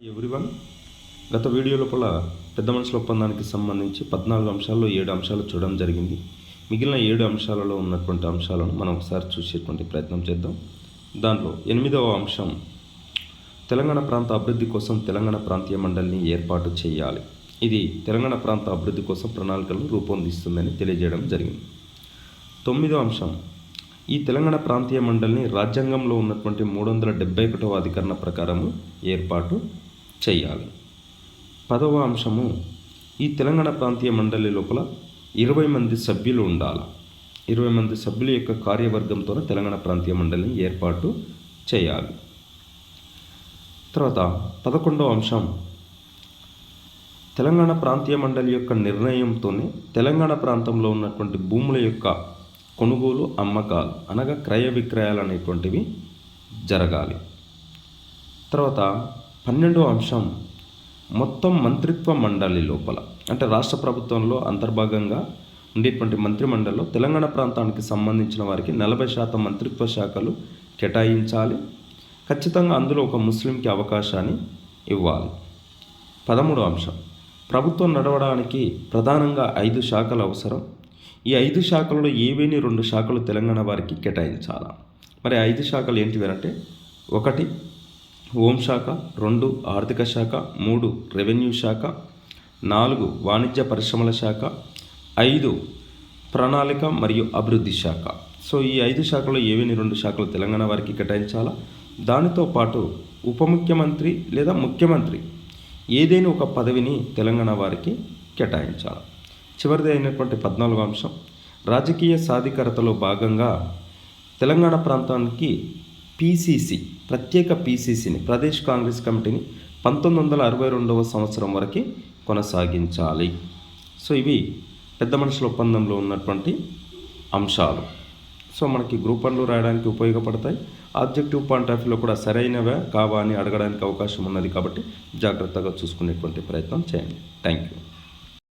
Everyone, గత video లోపల పెద్ద మనుషుల ఒప్పందానికి సంబంధించి 14 అంశాల్లో 7 అంశాలు చూడడం జరిగింది. మిగిలిన 7 అంశాలలో ఉన్నటువంటి అంశాలను మనం ఒకసారి చూసేటువంటి ప్రయత్నం చేద్దాం. దాంట్లో 8వ అంశం, తెలంగాణ ప్రాంత అభివృద్ధి కోసం తెలంగాణ ప్రాంతీయ మండలిని ఏర్పాటు చేయాలి. ఇది తెలంగాణ ప్రాంత అభివృద్ధి కోసం ప్రణాళికలను రూపొందిస్తుందని తెలియజేయడం జరిగింది. 9వ అంశం, ఈ తెలంగాణ ప్రాంతీయ మండలిని రాజ్యాంగంలో ఉన్నటువంటి 371వ అధికరణ ప్రకారము ఏర్పాటు చేయాలి. 10వ అంశము, ఈ తెలంగాణ ప్రాంతీయ మండలి లోపల 20 మంది సభ్యులు ఉండాలి. 20 మంది సభ్యుల యొక్క కార్యవర్గంతో తెలంగాణ ప్రాంతీయ మండలిని ఏర్పాటు చేయాలి. తర్వాత 11వ అంశం, తెలంగాణ ప్రాంతీయ మండలి యొక్క నిర్ణయంతోనే తెలంగాణ ప్రాంతంలో ఉన్నటువంటి భూముల యొక్క కొనుగోలు అమ్మకాలు అనగా క్రయ విక్రయాలు అనేటువంటివి జరగాలి. తర్వాత 12వ అంశం, మొత్తం మంత్రిత్వ మండలి లోపల అంటే రాష్ట్ర ప్రభుత్వంలో అంతర్భాగంగా ఉండేటువంటి మంత్రిమండలిలో తెలంగాణ ప్రాంతానికి సంబంధించిన వారికి 40% మంత్రిత్వ శాఖలు కేటాయించాలి. ఖచ్చితంగా అందులో ఒక ముస్లింకి అవకాశాన్ని ఇవ్వాలి. 13వ అంశం, ప్రభుత్వం నడవడానికి ప్రధానంగా 5 శాఖలు అవసరం. ఈ 5 శాఖలలో ఏవేని 2 శాఖలు తెలంగాణ వారికి కేటాయించాలి. మరి 5 శాఖలు ఏంటివనంటే 1 హోంశాఖ, 2 ఆర్థిక శాఖ, 3 రెవెన్యూ శాఖ, 4 వాణిజ్య పరిశ్రమల శాఖ, 5 ప్రణాళిక మరియు అభివృద్ధి శాఖ. సో ఈ 5 శాఖలో ఏవేని 2 శాఖలు తెలంగాణ వారికి కేటాయించాలా. దానితో పాటు ఉప ముఖ్యమంత్రి లేదా ముఖ్యమంత్రి ఏదైనా ఒక పదవిని తెలంగాణ వారికి కేటాయించాలి. చివరిది అయినటువంటి 14వ అంశం, రాజకీయ సాధికారతలో భాగంగా తెలంగాణ ప్రాంతానికి పీసీసీ, ప్రత్యేక పీసీసీని, ప్రదేశ్ కాంగ్రెస్ కమిటీని 1962వ సంవత్సరం వరకు కొనసాగించాలి. సో ఇవి పెద్ద మనుషుల ఒప్పందంలో ఉన్నటువంటి అంశాలు. సో మనకి గ్రూప్ 1లో రాయడానికి ఉపయోగపడతాయి. ఆబ్జెక్టివ్ పాయింట్ ఆఫ్ వ్యూలో కూడా సరైనవా కావా అని అడగడానికి అవకాశం ఉన్నది కాబట్టి జాగ్రత్తగా చూసుకునేటువంటి ప్రయత్నం చేయండి. Thank you.